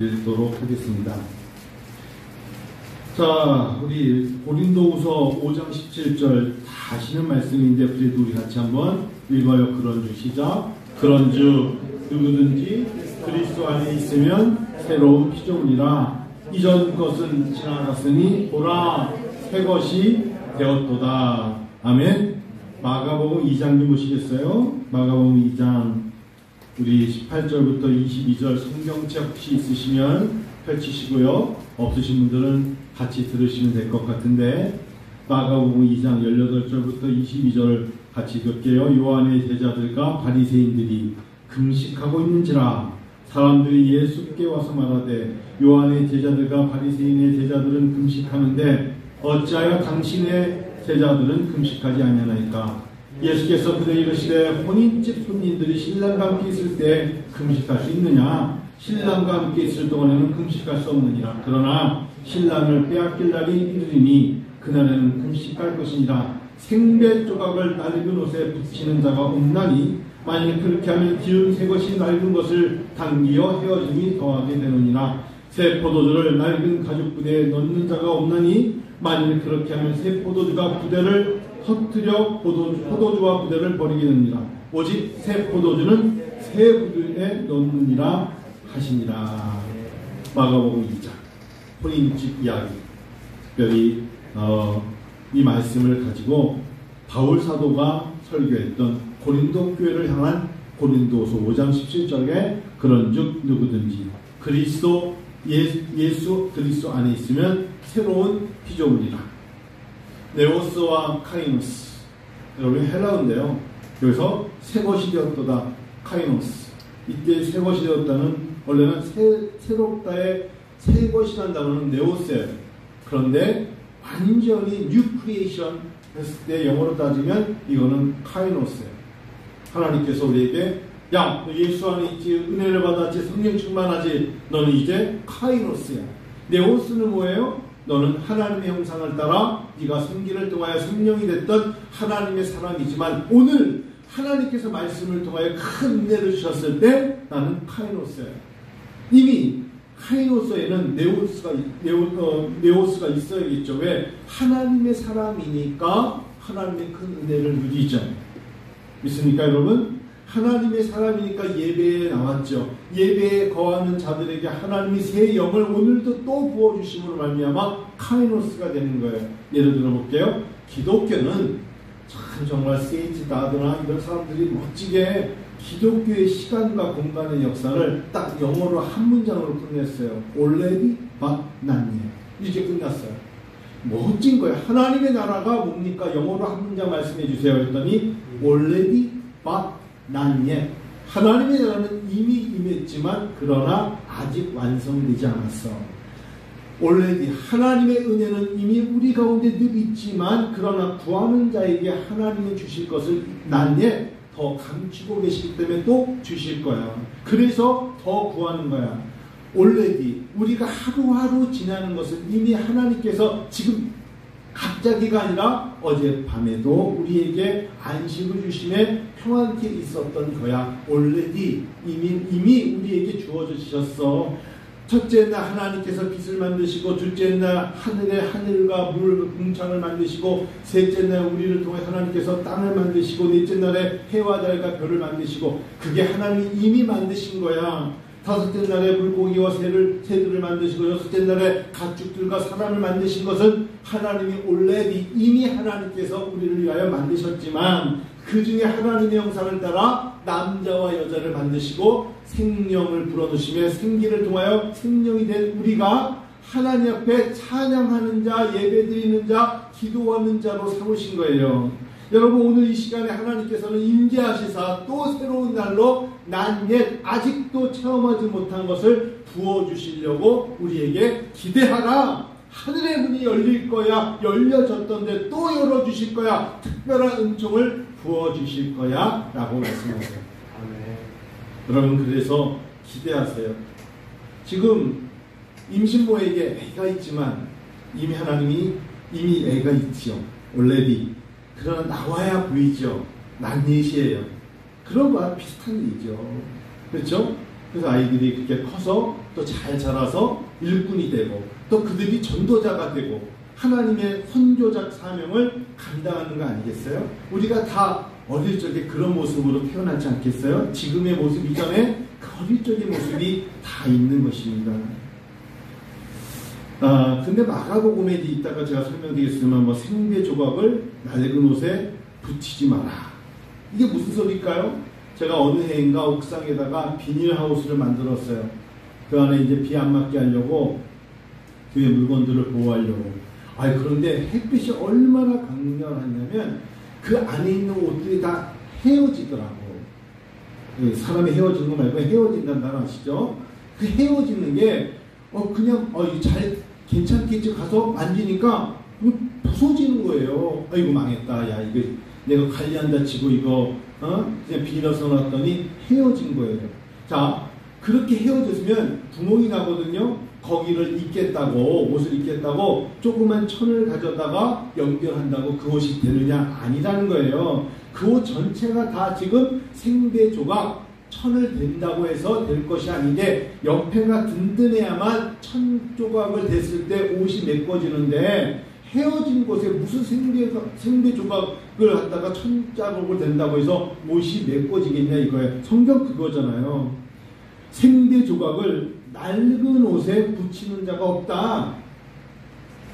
읽도록 하겠습니다. 자, 우리 고린도후서 5장 17절 다 아시는 말씀인데 그래도 우리 같이 한번 읽어요. 그런즉 시작. 그런즉 누구든지 그리스도 안에 있으면 새로운 피조물이라. 이전 것은 지나갔으니 보라 새 것이 되었도다. 아멘. 마가복음 2장 좀 보시겠어요? 마가복음 2장 우리 18절부터 22절 성경책 혹시 있으시면 펼치시고요. 없으신 분들은 같이 들으시면 될 것 같은데 마가복음 2장 18절부터 22절 같이 읽을게요. 요한의 제자들과 바리새인들이 금식하고 있는지라. 사람들이 예수께 와서 말하되 요한의 제자들과 바리새인의 제자들은 금식하는데 어찌하여 당신의 제자들은 금식하지 아니하나이까. 예수께서 그들에게 이르시되 혼인집 손님들이 신랑과 함께 있을 때 금식할 수 있느냐? 신랑과 함께 있을 동안에는 금식할 수 없느니라. 그러나 신랑을 빼앗길 날이 이르리니 그날에는 금식할 것이니라. 생배 조각을 낡은 옷에 붙이는 자가 없나니 만일 그렇게 하면 기운 새 것이 낡은 것을 당기어 헤어짐이 더하게 되느니라. 새 포도주를 낡은 가죽 부대에 넣는 자가 없나니 만일 그렇게 하면 새 포도주가 부대를 터뜨려 포도주와 부대를 버리게 됩니다. 오직 새 포도주는 새 부대에 넣느니라 하시니라. 마가복음 2장 혼인집 이야기. 특별히 이 말씀을 가지고 바울 사도가 설교했던 고린도 교회를 향한 고린도서 5장 17절에 그런즉 누구든지 그리스도 예수 그리스도 안에 있으면 새로운 피조물이라. 네오스와 카이노스, 여러분 헬라어인데요. 여기서 새 것이 되었도다. 카이노스. 이때 새 것이 되었다는 원래는 새롭다의 새 것이라는 단어는 네오스예요. 그런데 완전히 뉴 크리에이션 했을 때 영어로 따지면 이거는 카이노스예요. 하나님께서 우리에게 야, 너 예수 안에 있지, 은혜를 받았지, 성령 충만하지, 너는 이제 카이노스야. 네오스는 뭐예요? 너는 하나님의 형상을 따라 네가 생기를 통하여 생명이 됐던 하나님의 사람이지만 오늘 하나님께서 말씀을 통하여 큰 은혜를 주셨을 때 나는 카이노스예요. 이미 카이노스에는 네오스가 있어야겠죠. 왜? 하나님의 사람이니까 하나님의 큰 은혜를 누리죠. 믿습니까 여러분? 하나님의 사람이니까 예배에 나왔죠. 예배에 거하는 자들에게 하나님이 새 영을 오늘도 또 부어주심으로 말미암아 카이노스가 되는 거예요. 예를 들어 볼게요. 기독교는 참 정말 세이지다드나 이런 사람들이 멋지게 기독교의 시간과 공간의 역사를 딱 영어로 한 문장으로 끝냈어요. Already but not yet. 이렇게 끝났어요. 멋진 거예요. 하나님의 나라가 뭡니까? 영어로 한 문장 말씀해 주세요. 그랬더니 Already but not yet. 하나님의 나라는 이미 임했지만 그러나 아직 완성되지 않았어. Already 하나님의 은혜는 이미 우리 가운데 늘 있지만 그러나 구하는 자에게 하나님이 주실 것을 not yet 더 감추고 계시기 때문에 또 주실 거야. 그래서 더 구하는 거야. Already 우리가 하루하루 지나는 것은 이미 하나님께서 지금 갑자기가 아니라 어젯밤에도 우리에게 안식을 주심에 평안케 있었던 거야. Already 이미 우리에게 주어져 주셨어. 첫째 날 하나님께서 빛을 만드시고 둘째 날 하늘과 물 궁창을 만드시고 셋째 날 우리를 통해 하나님께서 땅을 만드시고 넷째 날에 해와 달과 별을 만드시고 그게 하나님이 이미 만드신 거야. 다섯째 날에 물고기와 새들을 만드시고 여섯째 날에 가축들과 사람을 만드신 것은 하나님이 already 이미 하나님께서 우리를 위하여 만드셨지만 그 중에 하나님의 형상을 따라 남자와 여자를 만드시고 생명을 불어넣으시며 생기를 통하여 생명이 된 우리가 하나님 앞에 찬양하는 자, 예배드리는 자, 기도하는 자로 삼으신 거예요. 여러분 오늘 이 시간에 하나님께서는 임재하시사 또 새로운 날로 난 옛 아직도 체험하지 못한 것을 부어주시려고 우리에게 기대하라. 하늘의 문이 열릴 거야. 열려졌던데 또 열어주실 거야. 특별한 은총을 부어주실 거야 라고 말씀하세요. 여러분 그래서 기대하세요. 지금 임신모에게 애가 있지만 이미 하나님이 이미 애가 있지요. already. 그러나 나와야 보이죠. 난예시예요. 그런 거와 비슷한 일이죠. 그렇죠? 그래서 아이들이 그렇게 커서 또 또 잘 자라서 일꾼이 되고 또 그들이 전도자가 되고 하나님의 선교적 사명을 감당하는 거 아니겠어요? 우리가 다 어릴 적에 그런 모습으로 태어나지 않겠어요? 지금의 모습 이전에 그 어릴 적의 모습이 다 있는 것입니다. 근데 마가복음에 이따가 제가 설명드리겠지만 뭐 생배 조각을 낡은 옷에 붙이지 마라. 이게 무슨 소리일까요? 제가 어느 해인가 옥상에다가 비닐하우스를 만들었어요. 그 안에 이제 비 안 맞게 하려고 교회 물건들을 보호하려고. 그런데 햇빛이 얼마나 강렬하냐면 그 안에 있는 옷들이 다 헤어지더라고. 사람이 헤어지는 거 말고 헤어진다는 단어 아시죠? 그 헤어지는 게 그냥 잘 괜찮겠지 가서 만지니까 부서지는 거예요. 이거 망했다. 야 이거 내가 관리한다 치고 이거 그냥 비닐을 써놨더니 헤어진 거예요. 자, 그렇게 헤어졌으면 구멍이 나거든요. 거기를 입겠다고, 옷을 입겠다고 조그만 천을 가져다가 연결한다고 그 옷이 되느냐? 아니라는 거예요. 그 옷 전체가 다 지금 생배 조각, 천을 댄다고 해서 될 것이 아닌데 옆에가 든든해야만 천 조각을 댔을 때 옷이 메꿔지는데 헤어진 곳에 무슨 생배 조각을 갖다가 천 자국을 댄다고 해서 옷이 메꿔지겠냐 이거예요. 성경 그거잖아요. 생배 조각을 낡은 옷에 붙이는 자가 없다.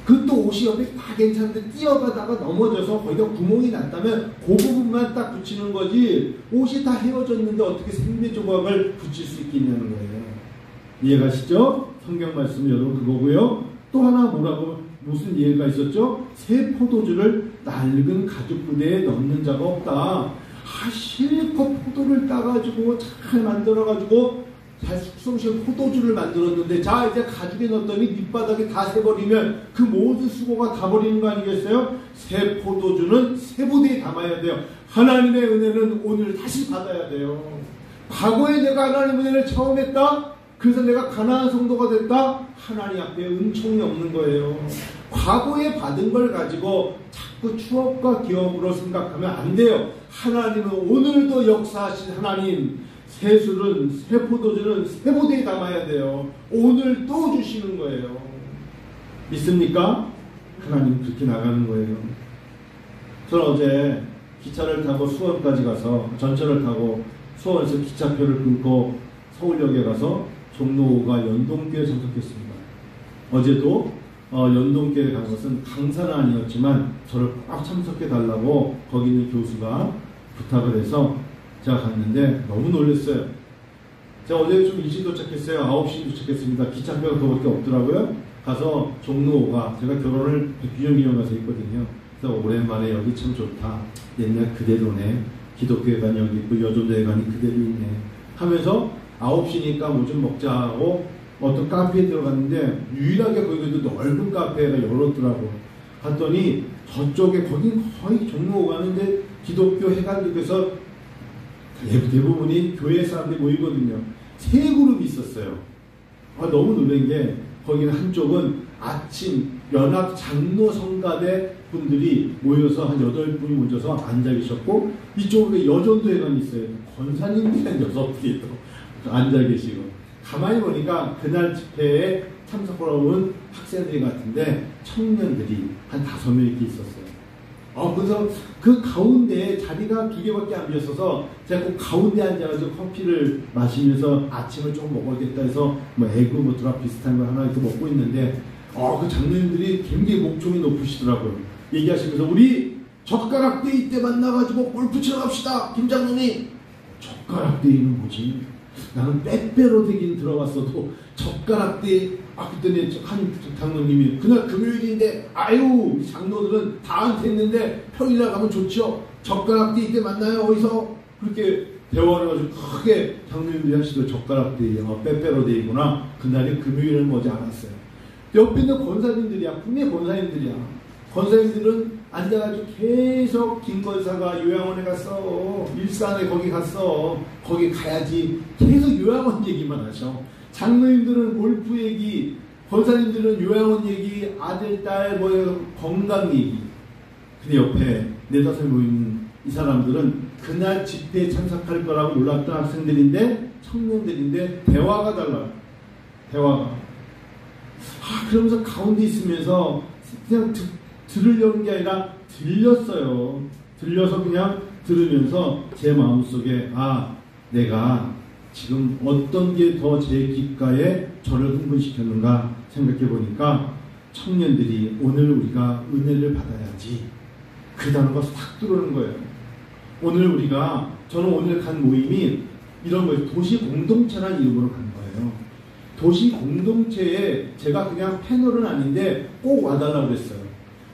그것도 옷이 옆에 다 괜찮은데 뛰어가다가 넘어져서 거기가 구멍이 났다면 그 부분만 딱 붙이는 거지 옷이 다 헤어졌는데 어떻게 생배 조각을 붙일 수 있겠냐는 거예요. 이해가시죠? 성경 말씀 여러분 그거고요. 또 하나 무슨 예가 있었죠? 새 포도주를 낡은 가죽 부대에 넣는 자가 없다. 실컷 포도를 따가지고 잘 만들어가지고 잘 숙성시킨 포도주를 만들었는데 자 이제 가죽에 넣었더니 밑바닥에 다 새버리면 그 모든 수고가 다 버리는 거 아니겠어요? 새 포도주는 새 부대에 담아야 돼요. 하나님의 은혜는 오늘 다시 받아야 돼요. 과거에 내가 하나님의 은혜를 처음 했다? 그래서 내가 가나안 성도가 됐다? 하나님 앞에 은총이 없는 거예요. 과거에 받은 걸 가지고 자꾸 추억과 기억으로 생각하면 안 돼요. 하나님은 오늘도 역사하신 하나님, 새 술은, 새 포도주는 새 부대에 담아야 돼요. 오늘 또 주시는 거예요. 믿습니까? 하나님 그렇게 나가는 거예요. 저는 어제 기차를 타고 수원까지 가서 전철을 타고 수원에서 기차표를 끊고 서울역에 가서 종로가 연동교에 참석했습니다. 어제도 연동교에 간 것은 강사는 아니었지만 저를 꼭 참석해 달라고 거기 있는 교수가 부탁을 해서 제가 갔는데 너무 놀랐어요. 제가 어제 좀 일찍 도착했어요. 9시 도착했습니다. 기차표가 그거밖에 없더라고요. 가서 종로가 제가 결혼을 100주년 기념 가서 했거든요. 그래서 오랜만에 여기 참 좋다. 옛날 그대로네. 기독교회관이 여기 있고 여전도회관이 그대로 있네. 하면서 9시니까 뭐 좀 먹자 하고 어떤 카페에 들어갔는데 유일하게 거기도 넓은 카페가 열었더라고. 갔더니 저쪽에 거긴 거의 종로 가는데 기독교 회관들에서 대부분이 교회 사람들이 모이거든요. 세 그룹이 있었어요. 너무 놀란 게 거기는 한쪽은 아침 연합 장로 성가대 분들이 모여서 한 8분이 모여서 앉아 계셨고 이쪽에 여전도 회관이 있어요. 권사님들이 한 6분이 또 앉아 계시고 가만히 보니까 그날 집회에 참석하러 온 학생들 같은데 청년들이 한 5명 이렇게 있었어요. 그래서 그 가운데 자리가 2개밖에 안 비었어서 제가 꼭 가운데 앉아가지고 커피를 마시면서 아침을 조금 먹어야겠다 해서 뭐 에그 뭐 드랍 비슷한 거 하나 이렇게 먹고 있는데 그 장로님들이 굉장히 목청이 높으시더라고요. 얘기하시면서 우리 젓가락데이 때 만나가지고 골프 치러 갑시다. 김 장로님. 젓가락데이는 뭐지? 나는 빼빼로 되긴 들어갔어도 젓가락데이 그때는 한 장로님이 그날 금요일인데 아유 장로들은 다 안됐는데 평일날 가면 좋죠. 젓가락데이 때 만나요. 어디서 그렇게 대화를 해가지고 크게 장로님들이 하시더라고요. 젓가락데이 빼빼로데이구나. 그날이 금요일을 머지 않았어요. 옆에 있는 권사님들이야. 분명히 권사님들이야. 권사님들은 앉아가지고 계속 김권사가 요양원에 갔어. 일산에 거기 갔어. 거기 가야지. 계속 요양원 얘기만 하셔. 장로님들은 골프 얘기, 권사님들은 요양원 얘기, 아들, 딸, 건강 얘기. 근데 옆에 4-5 모이는 이 사람들은 그날 집회에 참석할 거라고 놀랐던 학생들인데, 청년들인데, 대화가 달라요. 대화가. 그러면서 가운데 있으면서 그냥 들으려는 게 아니라 들렸어요. 들려서 그냥 들으면서 제 마음속에 내가 지금 어떤 게 더 제 귓가에 저를 흥분시켰는가 생각해 보니까 청년들이 오늘 우리가 은혜를 받아야지, 그 단어가 싹 들어오는 거예요. 저는 오늘 간 모임이 이런 거예요. 도시 공동체라는 이름으로 간 거예요. 도시 공동체에 제가 그냥 패널은 아닌데 꼭 와달라고 그랬어요.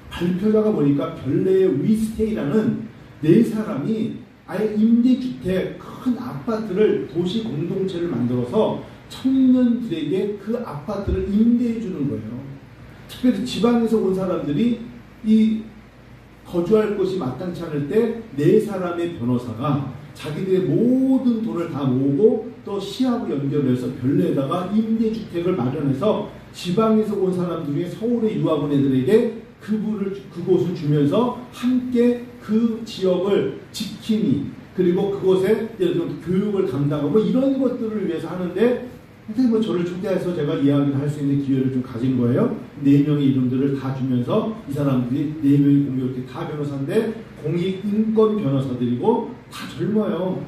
발표자가 보니까 별내의 위스테이라는 4사람이 아예 임대주택 큰 아파트를 도시 공동체를 만들어서 청년들에게 그 아파트를 임대해 주는 거예요. 특별히 지방에서 온 사람들이 이 거주할 곳이 마땅치 않을 때 4사람의 변호사가 자기들의 모든 돈을 다 모으고 또 시하고 연결해서 별내에다가 임대주택을 마련해서 지방에서 온 사람들 중에 서울에 유학 온 애들에게 그곳을 주면서 함께 그 지역을 지킴이, 그리고 그곳에 예를 들어 교육을 감당하고 이런 것들을 위해서 하는데, 하여튼 저를 초대해서 제가 이야기를 할 수 있는 기회를 좀 가진 거예요. 4명의 이름들을 다 주면서 이 사람들이 4명이 공교롭게 다 변호사인데 공익인권 변호사들이고 다 젊어요.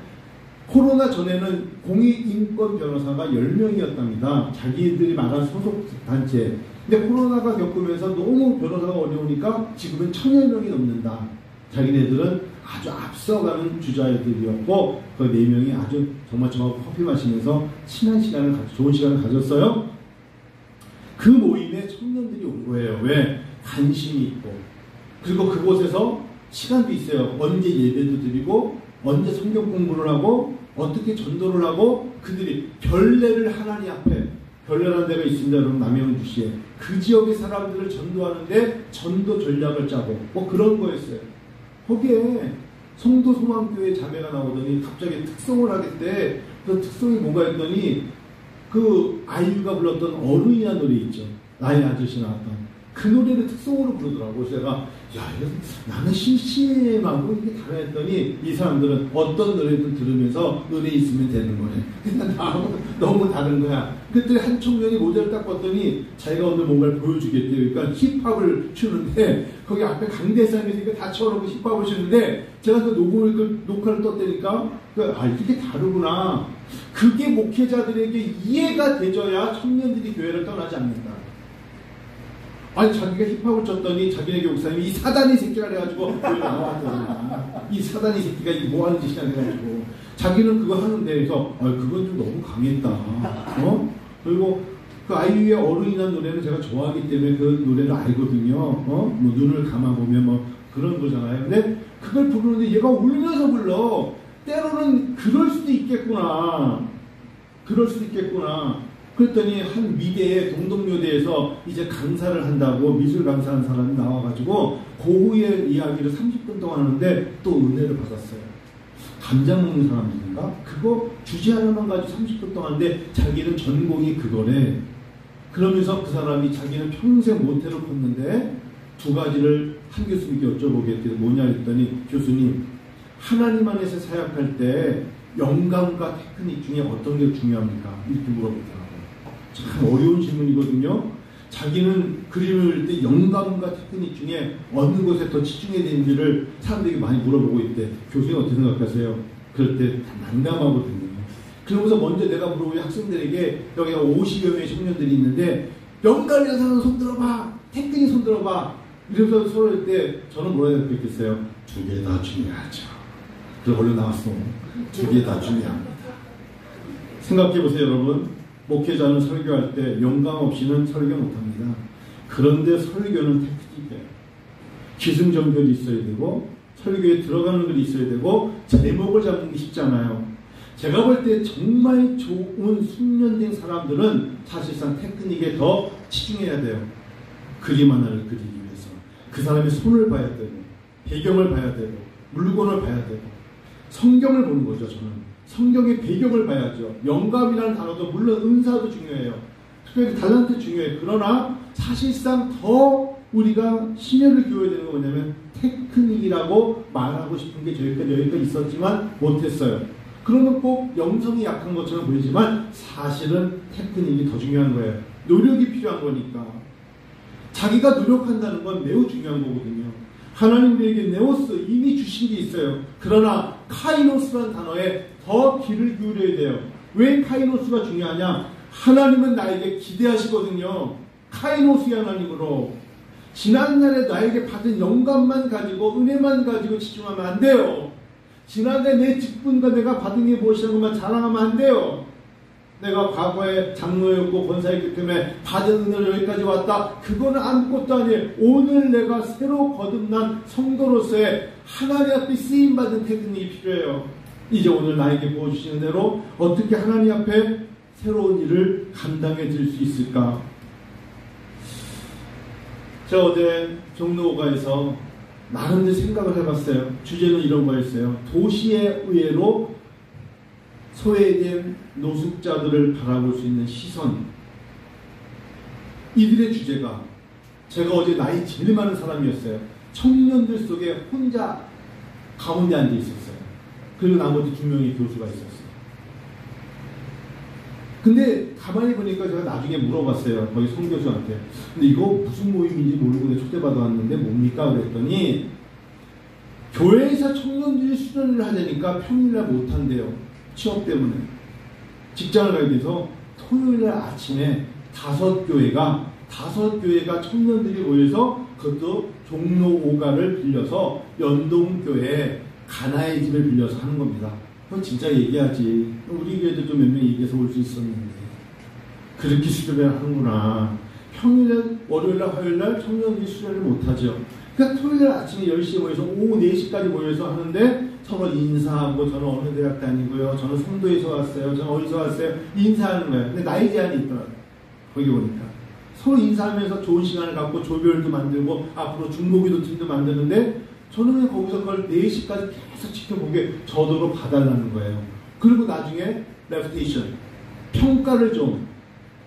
코로나 전에는 공익인권 변호사가 10명이었답니다. 자기들이 말한 소속 단체. 근데 코로나가 겪으면서 너무 변호사가 어려우니까 지금은 1000여 명이 넘는다. 자기네들은 아주 앞서가는 주자들이었고 그 4명이 아주 정말 저하고 커피 마시면서 친한 시간을 좋은 시간을 가졌어요. 그 모임에 청년들이 온 거예요. 왜? 관심이 있고, 그리고 그곳에서 시간도 있어요. 언제 예배도 드리고 언제 성경 공부를 하고 어떻게 전도를 하고, 그들이 별내를 하나님 앞에, 별내라는 데가 있습니다. 여러분, 남양주시에 그 지역의 사람들을 전도하는데 전도 전략을 짜고 뭐 그런 거였어요. 거기에 성도 소망교회 자매가 나오더니 갑자기 특송을 하겠대. 그 특송이 뭐가 했더니 그 아이유가 불렀던 어른이라는 노래 있죠. 나의 아저씨 나왔던 그 노래를 특송으로 부르더라고. 그래서 내가 나는 CCM하고 이게 다르다 했더니 이 사람들은 어떤 노래든 들으면서 노래 있으면 되는 거래. 근데 나하고 너무 다른 거야. 그때 한 청년이 모자를 딱 봤더니 자기가 오늘 뭔가를 보여주겠대요. 그러니까 힙합을 추는데 거기 앞에 강대상에서 다 쳐놓고 힙합을 추는데 제가 그 녹화를 떴다니까 이게 다르구나. 그게 목회자들에게 이해가 되져야 청년들이 교회를 떠나지 않는다. 아니 자기가 힙합을 쳤더니 자기네 목사님이 이 사단이 새끼라 그래가지고 나왔더니 이 사단이 새끼가 이게 뭐하는 짓이냐 그래가지고 자기는 그거 하는데 그래서 그건 좀 너무 강했다. 그리고 그 아이유의 어른이라는 노래는 제가 좋아하기 때문에 그 노래를 알거든요. 뭐 눈을 감아보면 뭐 그런 거잖아요. 근데 그걸 부르는데 얘가 울면서 불러. 때로는 그럴 수도 있겠구나. 그랬더니 한 미대의 동덕여대에서 이제 강사를 한다고 미술 강사하는 사람이 나와가지고 고흐의 이야기를 30분 동안 하는데 또 은혜를 받았어요. 감장 먹는 사람들인가? 그거 주제 하나만 가지고 30분 동안 하는데 자기는 전공이 그거래. 그러면서 그 사람이 자기는 평생 모태를 컸는데 2가지를 한 교수님께 여쭤보겠대요. 뭐냐 했더니 교수님, 하나님 안에서 사역할 때 영감과 테크닉 중에 어떤 게 중요합니까? 이렇게 물어보더라고요. 참 어려운 질문이거든요. 자기는 그림을 그릴 때 영감과 테크닉 중에 어느 것에 더 치중해야 되는지를 사람들에게 많이 물어보고 있대. 교수님 어떻게 생각하세요? 그럴 때 난감하거든요. 그러면서 먼저 내가 물어보니 학생들에게 여기가 50여 명의 청년들이 있는데 영감이라는 사람 손 들어봐, 테크닉 손 들어봐. 이러면서 서로 할 때 저는 뭐라 생각했겠어요? 2개 다 중요하죠. 그래서 얼른 나왔어. 2개 다 중요합니다. 생각해보세요, 여러분. 목회자는 설교할 때 영감 없이는 설교 못합니다. 그런데 설교는 테크닉이에요. 기승전결이 있어야 되고 설교에 들어가는 글이 있어야 되고 제목을 잡는 게 쉽잖아요. 제가 볼 때 정말 좋은 숙련된 사람들은 사실상 테크닉에 더 치중해야 돼요. 그림 하나를 그리기 위해서 그 사람의 손을 봐야 되고 배경을 봐야 되고 물건을 봐야 되고 성경을 보는 거죠. 저는 성경의 배경을 봐야죠. 영감이라는 단어도 물론 은사도 중요해요. 특별히 달란트 중요해요. 그러나 사실상 더 우리가 심혈을 기울여야 되는 건 뭐냐면 테크닉이라고 말하고 싶은 게 여기까지 있었지만 못했어요. 그러면 꼭 영성이 약한 것처럼 보이지만 사실은 테크닉이 더 중요한 거예요. 노력이 필요한 거니까. 자기가 노력한다는 건 매우 중요한 거거든요. 하나님 우리에게 네오스 이미 주신 게 있어요. 그러나 카이노스라는 단어에 더 귀를 기울여야 돼요. 왜 카이노스가 중요하냐? 하나님은 나에게 기대하시거든요. 카이노스의 하나님으로. 지난날에 나에게 받은 영감만 가지고 은혜만 가지고 집중하면 안 돼요. 지난해 내 직분과 내가 받은 게 무엇이라는 것만 자랑하면 안 돼요. 내가 과거에 장로였고 권사였기 때문에 받은 은혜로 여기까지 왔다. 그거는 아무것도 아니에요. 오늘 내가 새로 거듭난 성도로서의 하나님 앞에 쓰임받은 테크닉이 필요해요. 이제 오늘 나에게 보여주신 은혜로 어떻게 하나님 앞에 새로운 일을 감당해 드릴 수 있을까? 제가 어제 종로가에서 나름대로 생각을 해봤어요. 주제는 이런 거였어요. 도시의 의회로 소외된 노숙자들을 바라볼 수 있는 시선. 이들의 주제가, 제가 어제 나이 제일 많은 사람이었어요. 청년들 속에 혼자 가운데 앉아 있었어요. 그리고 나머지 2명의 교수가 있었어요. 근데 가만히 보니까 제가 나중에 물어봤어요. 거기 송교수한테. 근데 이거 무슨 모임인지 모르고 내가 초대받아왔는데 뭡니까? 그랬더니 교회에서 청년들이 수련을 하려니까 평일날 못한대요. 취업 때문에. 직장을 가야 돼서 토요일날 아침에 5교회가 청년들이 모여서 그것도 종로 5가를 빌려서 연동교회 가나의 집을 빌려서 하는 겁니다. 그건 진짜 얘기하지. 우리 교회도 좀 몇 명 얘기해서 올 수 있었는데. 그렇게 수련을 하는구나. 평일날, 월요일날, 화요일날 청년들이 수련을 못하죠. 그러니까 토요일 아침에 10시에 모여서 오후 4시까지 모여서 하는데 서로 인사하고 저는 어느 대학 다니고요. 저는 송도에서 왔어요. 저는 어디서 왔어요. 인사하는 거예요. 근데 나이 제한이 있더라고요. 거기 보니까. 서로 인사하면서 좋은 시간을 갖고 조별도 만들고 앞으로 중고기도 팀도 만드는데 저는 왜 거기서 그걸 4시까지 계속 지켜보게 저도로 봐달라는 거예요. 그리고 나중에 레프테이션, 평가를 좀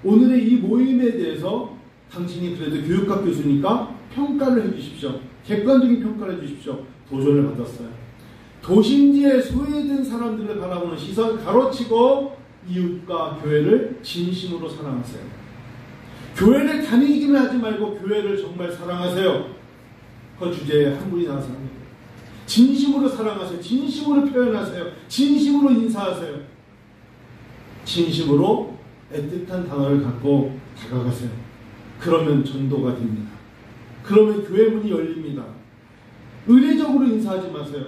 오늘의 이 모임에 대해서 당신이 그래도 교육학 교수니까 평가를 해주십시오. 객관적인 평가를 해주십시오. 도전을 받았어요. 도심지에 소외된 사람들을 바라보는 시선 가로치고 이웃과 교회를 진심으로 사랑하세요. 교회를 다니기만 하지 말고 교회를 정말 사랑하세요. 그 주제에 한 분이 나와서 합니다. 진심으로 사랑하세요. 진심으로 표현하세요. 진심으로 인사하세요. 진심으로 애틋한 단어를 갖고 다가가세요. 그러면 전도가 됩니다. 그러면 교회 문이 열립니다. 의례적으로 인사하지 마세요.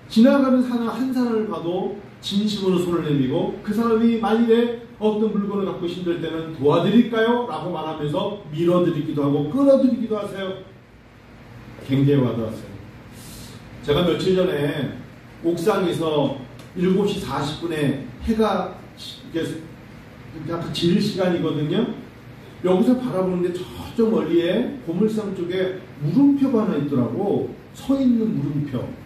지나가는 한 사람을 봐도 진심으로 손을 내밀고 그 사람이 만일에 어떤 물건을 갖고 힘들 때는 도와드릴까요? 라고 말하면서 밀어드리기도 하고 끌어들이기도 하세요. 굉장히 와닿았어요. 제가 며칠 전에 옥상에서 7시 40분에 해가 약간 질 시간이거든요. 여기서 바라보는데 저쪽 멀리에 고물상 쪽에 물음표가 하나 있더라고. 서 있는 물음표.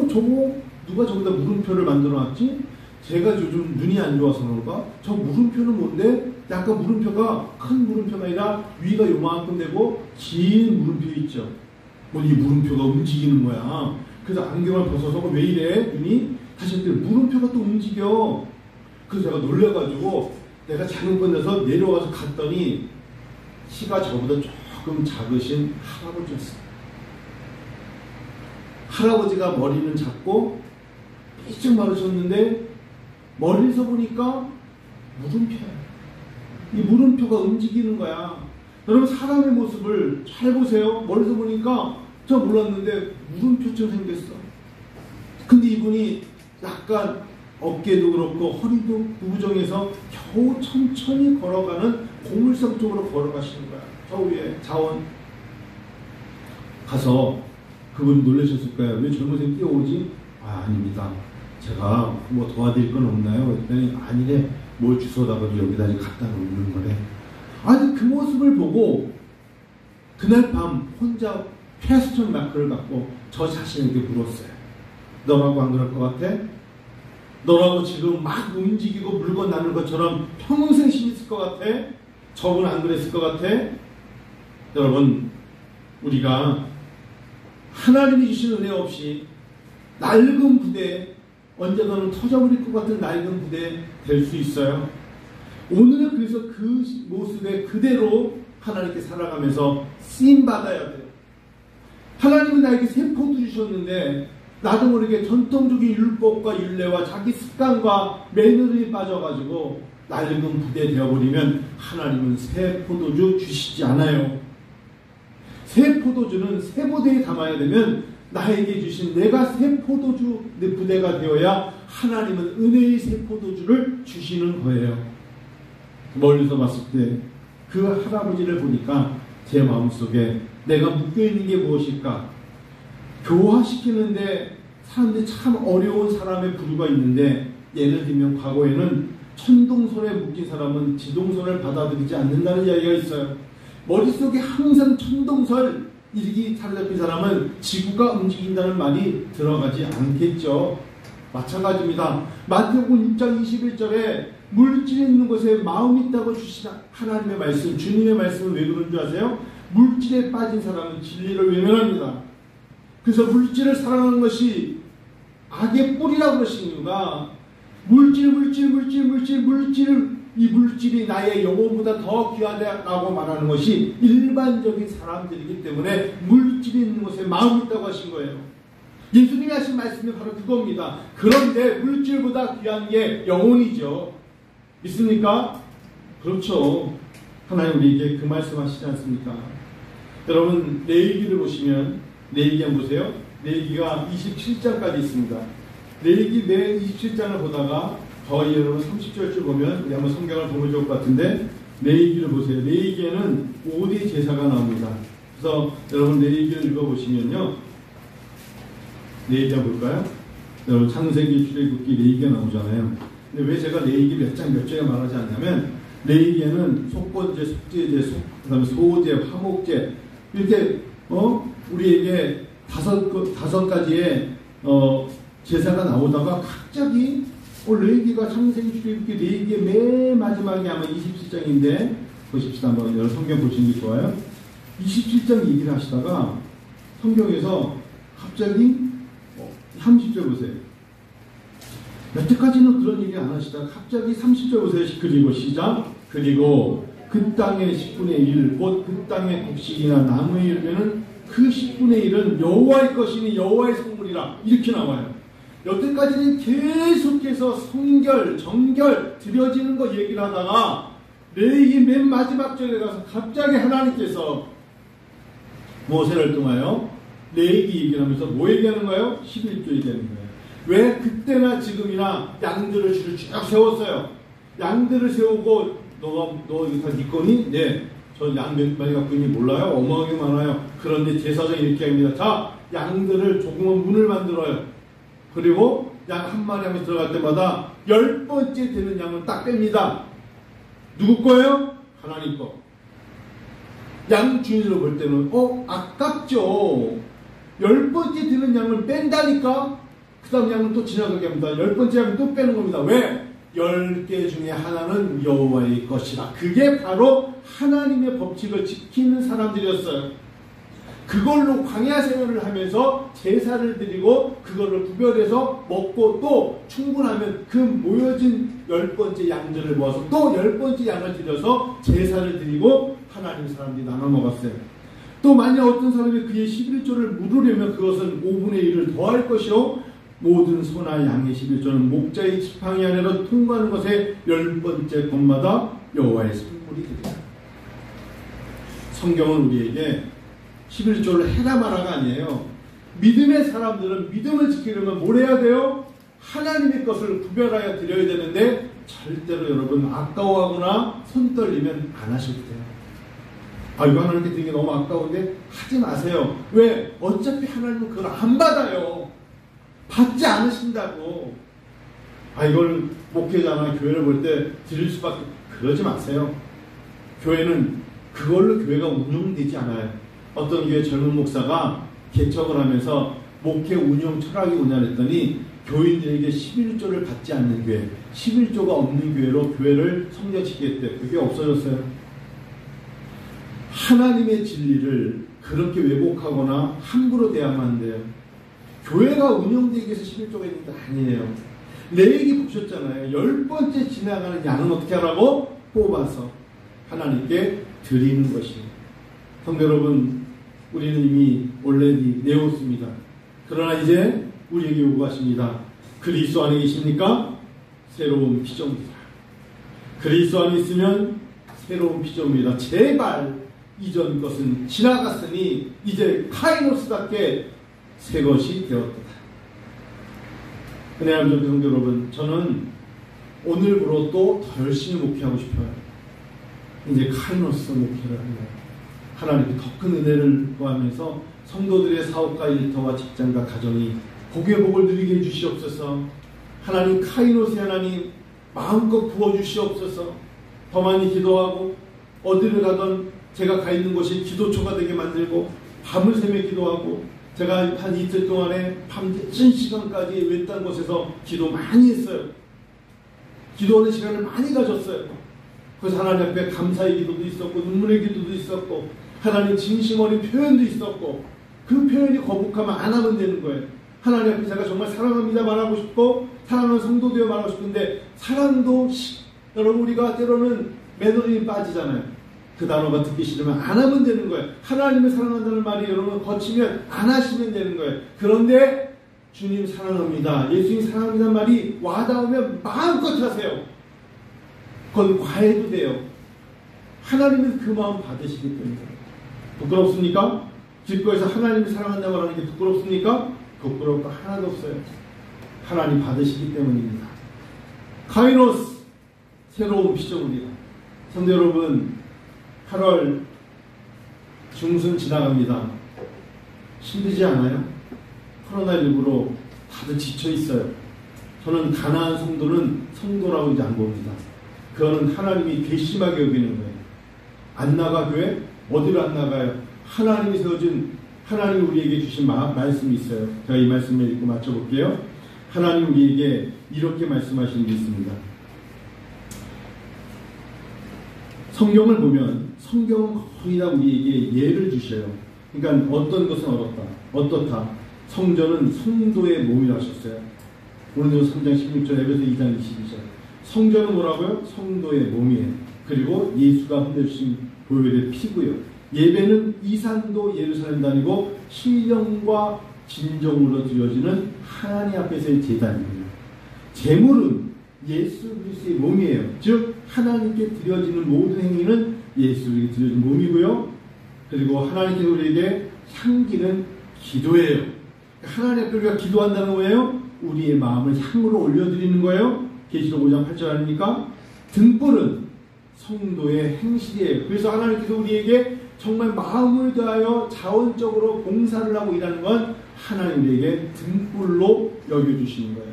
저거 누가 저기다 물음표를 만들어놨지? 제가 요즘 눈이 안 좋아서 그런가? 저 물음표는 뭔데? 약간 물음표가 큰 물음표가 아니라 위가 요만큼 되고 긴 물음표 있죠. 이 물음표가 움직이는 거야. 그래서 안경을 벗어서 왜 이래? 눈이 다시 했더니 물음표가 또 움직여. 그래서 제가 놀래가지고 내가 잘못 건너서 내려와서 갔더니 키가 저보다 조금 작으신 할아버지였어요. 할아버지가 머리는 작고 삐쩍 마르셨는데 멀리서 보니까 물음표야. 이 물음표가 움직이는 거야. 여러분 사람의 모습을 잘 보세요. 멀리서 보니까 저 몰랐는데 물음표처럼 생겼어. 근데 이분이 약간 어깨도 그렇고 허리도 구부정해서 겨우 천천히 걸어가는 고물상 쪽으로 걸어가시는 거야. 저 위에 자원 가서 그분이 놀라셨을 거예요. 왜 젊은생 뛰어오지? 아닙니다. 제가 뭐 도와드릴 건 없나요? 그랬더니 아니래. 뭘 주워다가 여기다 갖다 놓는 거래. 아니 그 모습을 보고 그날 밤 혼자 퀘스천 마크를 갖고 저 자신에게 물었어요. 너라고 안 그럴 것 같아? 너라고 지금 막 움직이고 물건 나눌 것처럼 평생 힘 있을 것 같아? 저분 안 그랬을 것 같아? 여러분 우리가 하나님이 주신 은혜 없이 낡은 부대 언젠가는 터져버릴 것 같은 낡은 부대 될 수 있어요. 오늘은 그래서 그 모습에 그대로 하나님께 살아가면서 쓰임받아야 돼요. 하나님은 나에게 세포도 주셨는데 나도 모르게 전통적인 율법과 율례와 자기 습관과 매너에 빠져가지고 낡은 부대 되어버리면 하나님은 새 포도주 주시지 않아요. 새 포도주는 새 보대에 담아야 되면 나에게 주신 내가 새 포도주 부대가 되어야 하나님은 은혜의 새 포도주를 주시는 거예요. 멀리서 봤을 때 그 할아버지를 보니까 제 마음속에 내가 묶여있는 게 무엇일까? 교화시키는데 사람들이 참 어려운 사람의 부류가 있는데, 예를 들면 과거에는 천동설에 묶인 사람은 지동설을 받아들이지 않는다는 이야기가 있어요. 머릿속에 항상 천동설 일기 사로잡힌 사람은 지구가 움직인다는 말이 들어가지 않겠죠. 마찬가지입니다. 마태복음 6장 21절에 물질이 있는 곳에 마음이 있다고 주신 하나님의 말씀, 주님의 말씀은 왜 그런 줄 아세요? 물질에 빠진 사람은 진리를 외면합니다. 그래서 물질을 사랑하는 것이 악의 뿌리라고 하신 이유가 이 물질이 나의 영혼보다 더 귀하다고 말하는 것이 일반적인 사람들이기 때문에 물질이 있는 곳에 마음이 있다고 하신 거예요. 예수님이 하신 말씀이 바로 그겁니다. 그런데 물질보다 귀한 게 영혼이죠. 믿습니까? 그렇죠. 하나님 우리에게 그 말씀 하시지 않습니까? 여러분 레위기를 보시면, 레위기 한번 보세요. 레위기가 27장까지 있습니다. 레위기 매 27장을 보다가 더 여러분 30절쯤 보면 우리 한번 성경을 보면 좋을 것 같은데, 레위기를 보세요. 레위기에는 5대 제사가 나옵니다. 그래서 여러분 레위기를 읽어보시면요, 레위기 한번 볼까요? 여러분 창세기, 출애굽기, 레위기가 나오잖아요. 근데 왜 제가 레위기 몇 장 몇 절에 말하지 않냐면, 레위기에는 속건제, 속죄제, 그다음에 소제, 화목제 이렇게 우리에게 다섯 가지의 제사가 나오다가 갑자기 레위기가 창세기, 출애굽기, 레위기의 맨 마지막에 아마 27장인데 보십시다. 한번 여러분 성경 보시는 게 좋아요. 27장 얘기를 하시다가 성경에서 갑자기 30절 보세요. 여태까지는 그런 얘기 안 하시다가 갑자기 30절 보세요. 그리고 시작. 그리고 그 땅의 10분의 1, 곧 그 땅의 곡식이나 나무의 열매는 그 10분의 1은 여호와의 것이니 여호와의 성물이라, 이렇게 나와요. 여태까지는 계속해서 성결, 정결 드려지는 거 얘기를 하다가 레위기 맨 마지막 절에 가서 갑자기 하나님께서 모세를 통하여 레위기 얘기를 하면서 뭐 얘기하는 거예요? 11조 얘기하는 거예요. 왜 그때나 지금이나 양들을 쭉 세웠어요. 양들을 세우고 너 이거 다 네 거니? 네. 저 양 몇 마리 갖고 있니? 몰라요? 어마어마하게 많아요. 그런데 제사장이 이렇게 합니다. 자, 양들을 조그만 문을 만들어요. 그리고 양 한 마리 하면서 들어갈 때마다 10번째 되는 양을 딱 뺍니다. 누구 거예요? 하나님 거. 양 주인으로 볼 때는 아깝죠. 10번째 되는 양을 뺀다니까. 그 다음 양은 또 지나가게 합니다. 10번째 양은 또 빼는 겁니다. 왜? 10개 중에 하나는 여호와의 것이라. 그게 바로 하나님의 법칙을 지키는 사람들이었어요. 그걸로 광야 생활을 하면서 제사를 드리고 그걸로 구별해서 먹고 또 충분하면 그 모여진 10번째 양들을 모아서 또 10번째 양을 드려서 제사를 드리고 하나님 사람들이 나눠 먹었어요. 또 만약 어떤 사람이 그의 11조를 물으려면 그것은 5분의 1을 더할 것이요, 모든 소나 양의 11조는 목자의 지팡이 안으로 통과하는 것에 10번째 것마다 여호와의 성물이 되리라. 성경은 우리에게 11조를 해라 마라가 아니에요. 믿음의 사람들은 믿음을 지키려면 뭘 해야 돼요? 하나님의 것을 구별하여 드려야 되는데 절대로 여러분 아까워하거나 손 떨리면 안 하셔도 돼요. 이거 하나님께 드리는 게 너무 아까운데 하지 마세요. 왜? 어차피 하나님은 그걸 안 받아요. 받지 않으신다고. 이걸 목회자나 교회를 볼 때 드릴 수밖에. 그러지 마세요. 교회는 그걸로 교회가 운영되지 않아요. 어떤 교회 젊은 목사가 개척을 하면서 목회 운영 철학이 뭐냐 했더니 교인들에게 11조를 받지 않는 교회, 11조가 없는 교회로 교회를 성장시키겠대. 그게 없어졌어요. 하나님의 진리를 그렇게 왜곡하거나 함부로 대하면 안 돼요. 교회가 운영되기 위해서 11조가 있는 게 아니에요. 레위기 보셨잖아요. 10번째 지나가는 양은 어떻게 하라고? 뽑아서 하나님께 드리는 것이에요. 성도 여러분, 우리는 이미 올레디 내었습니다. 그러나 이제 우리에게 요구하십니다. 그리스도 안에 계십니까? 새로운 피조물이다. 그리스도 안에 있으면 새로운 피조물이다. 제발 이전 것은 지나갔으니 이제 카이노스답게 새 것이 되었다. 은혜하는 성도 여러분, 저는 오늘부로 또 더 열심히 목회하고 싶어요. 이제 카이노스 목회를 합니다. 하나님께 더 큰 은혜를 구하면서 성도들의 사업과 일터와 직장과 가정이 복의 복을 누리게 해주시옵소서. 하나님 카이노스 하나님 마음껏 부어주시옵소서. 더 많이 기도하고 어디를 가던 제가 가 있는 곳이 기도초가 되게 만들고 밤을 새며 기도하고 제가 한 이틀 동안에 밤 늦은 시간까지 외딴 곳에서 기도 많이 했어요. 기도하는 시간을 많이 가졌어요. 그래서 하나님 앞에 감사의 기도도 있었고 눈물의 기도도 있었고 하나님 진심 어린 표현도 있었고 그 표현이 거북하면 안 하면 되는 거예요. 하나님 앞에 제가 정말 사랑합니다 말하고 싶고 사랑하는 성도 되어 말하고 싶은데 사랑도 여러분 우리가 때로는 매너리에 빠지잖아요. 그 단어가 듣기 싫으면 안 하면 되는 거예요. 하나님을 사랑한다는 말이 여러분 거치면 안 하시면 되는 거예요. 그런데 주님 사랑합니다, 예수님 사랑합니다는 말이 와닿으면 마음껏 하세요. 그건 과해도 돼요. 하나님은 그 마음 받으시기 때문에. 부끄럽습니까? 기꺼이서 하나님을 사랑한다고 하는 게 부끄럽습니까? 부끄러울 거 하나도 없어요. 하나님 받으시기 때문입니다. 카이노스, 새로운 피조물이다. 성도 여러분, 8월 중순 지나갑니다. 힘들지 않아요? 코로나19로 다들 지쳐 있어요. 저는 가난한 성도는 성도라고 이제 안 봅니다. 그거는 하나님이 괘씸하게 여기는 거예요. 안 나가 교회? 어디로 안 나가요? 하나님이 세워준, 하나님이 우리에게 주신 말씀이 있어요. 제가 이 말씀을 읽고 맞춰볼게요. 하나님 우리에게 이렇게 말씀하시는 게 있습니다. 성경을 보면 성경은 거의 다 우리에게 예를 주셔요. 그러니까 어떤 것은 어떻다. 성전은 성도의 몸이라 하셨어요. 고린도서 3장 16절, 에베소 2장 22절. 성전은 뭐라고요? 성도의 몸이에요. 그리고 예수가 흘려주신 보혈의 피고요. 예배는 이산도 예루살렘도 아니고 신령과 진정으로 드려지는 하나님 앞에서의 제단이고요. 제물은 예수 그리스도의 몸이에요. 즉 하나님께 드려지는 모든 행위는 예수에게 드려진 몸이고요. 그리고 하나님께서 우리에게 향기는 기도예요. 하나님 앞에 우리가 기도한다는 거예요. 우리의 마음을 향으로 올려드리는 거예요. 계시록 5장 8절 아닙니까? 등불은 성도의 행실이에요. 그래서 하나님께서 우리에게 정말 마음을 다하여 자원적으로 봉사를 하고 일하는 건 하나님에게 등불로 여겨주시는 거예요.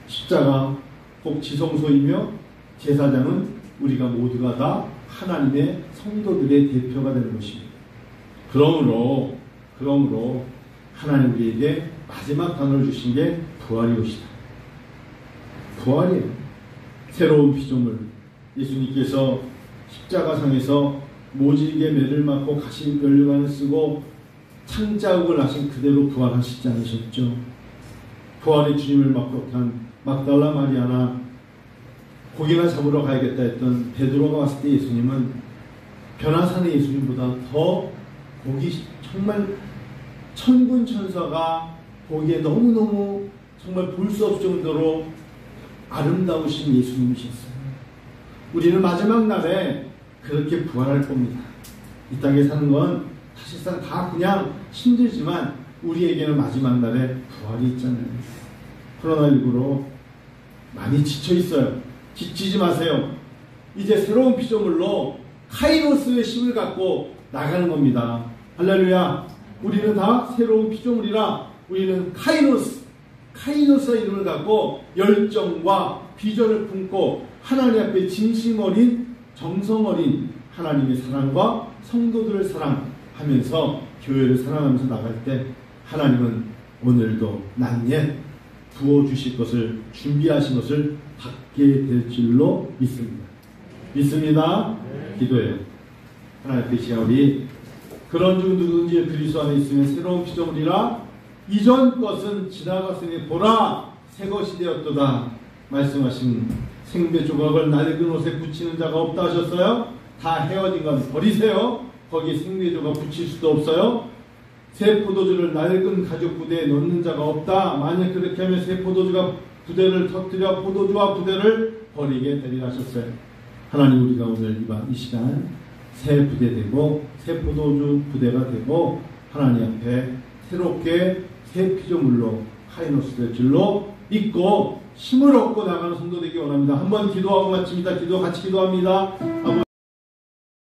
십자가 꼭 지성소이며 제사장은 우리가 모두가 다 하나님의 성도들의 대표가 되는 것입니다. 그러므로 하나님 우리에게 마지막 단어를 주신 게 부활이 오시다. 부활이에요. 새로운 피조물. 예수님께서 십자가상에서 모질게 매를 맞고 가시 면류관을 쓰고 창자국을 하신 그대로 부활하시지 않으셨죠. 부활의 주님을 막격한 막달라 마리아나 고기나 잡으러 가야겠다 했던 베드로가 왔을 때 예수님은 변화산의 예수님보다 더 보기 정말 천군 천사가 보기에 너무너무 정말 볼 수 없을 정도로 아름다우신 예수님이셨어요. 우리는 마지막 날에 그렇게 부활할 겁니다. 이 땅에 사는 건 사실상 다 그냥 힘들지만 우리에게는 마지막 날에 부활이 있잖아요. 코로나19로 많이 지쳐 있어요. 지치지 마세요. 이제 새로운 피조물로 카이노스의 힘을 갖고 나가는 겁니다. 할렐루야. 우리는 다 새로운 피조물이라 우리는 카이노스의 이름을 갖고 열정과 비전을 품고 하나님 앞에 진심 어린 정성 어린 하나님의 사랑과 성도들을 사랑하면서 교회를 사랑하면서 나갈 때 하나님은 오늘도 난옛 부어주실 것을 준비하신 것을 받게 될 줄로 믿습니다. 기도해요. 하나님 앞에 우리 그런 중 누구든지 그리스도 안에 있으면 새로운 피조물이라 이전 것은 지나갔으니 보라 새 것이 되었도다 말씀하신 생배 조각을 낡은 옷에 붙이는 자가 없다 하셨어요? 다 헤어진 건 버리세요. 거기에 생배 조각 붙일 수도 없어요. 새 포도주를 낡은 가죽 부대에 넣는 자가 없다. 만약 그렇게 하면 새 포도주가 부대를 터뜨려 포도주와 부대를 버리게 되리라 하셨어요. 하나님, 우리가 오늘 이 시간 새 부대 되고 새 포도주 부대가 되고 하나님 앞에 새롭게 새 피조물로 카이노스 될 줄로 믿고 힘을 얻고 나가는 성도 되기 원합니다. 한번 기도하고 마칩니다. 같이 기도합니다.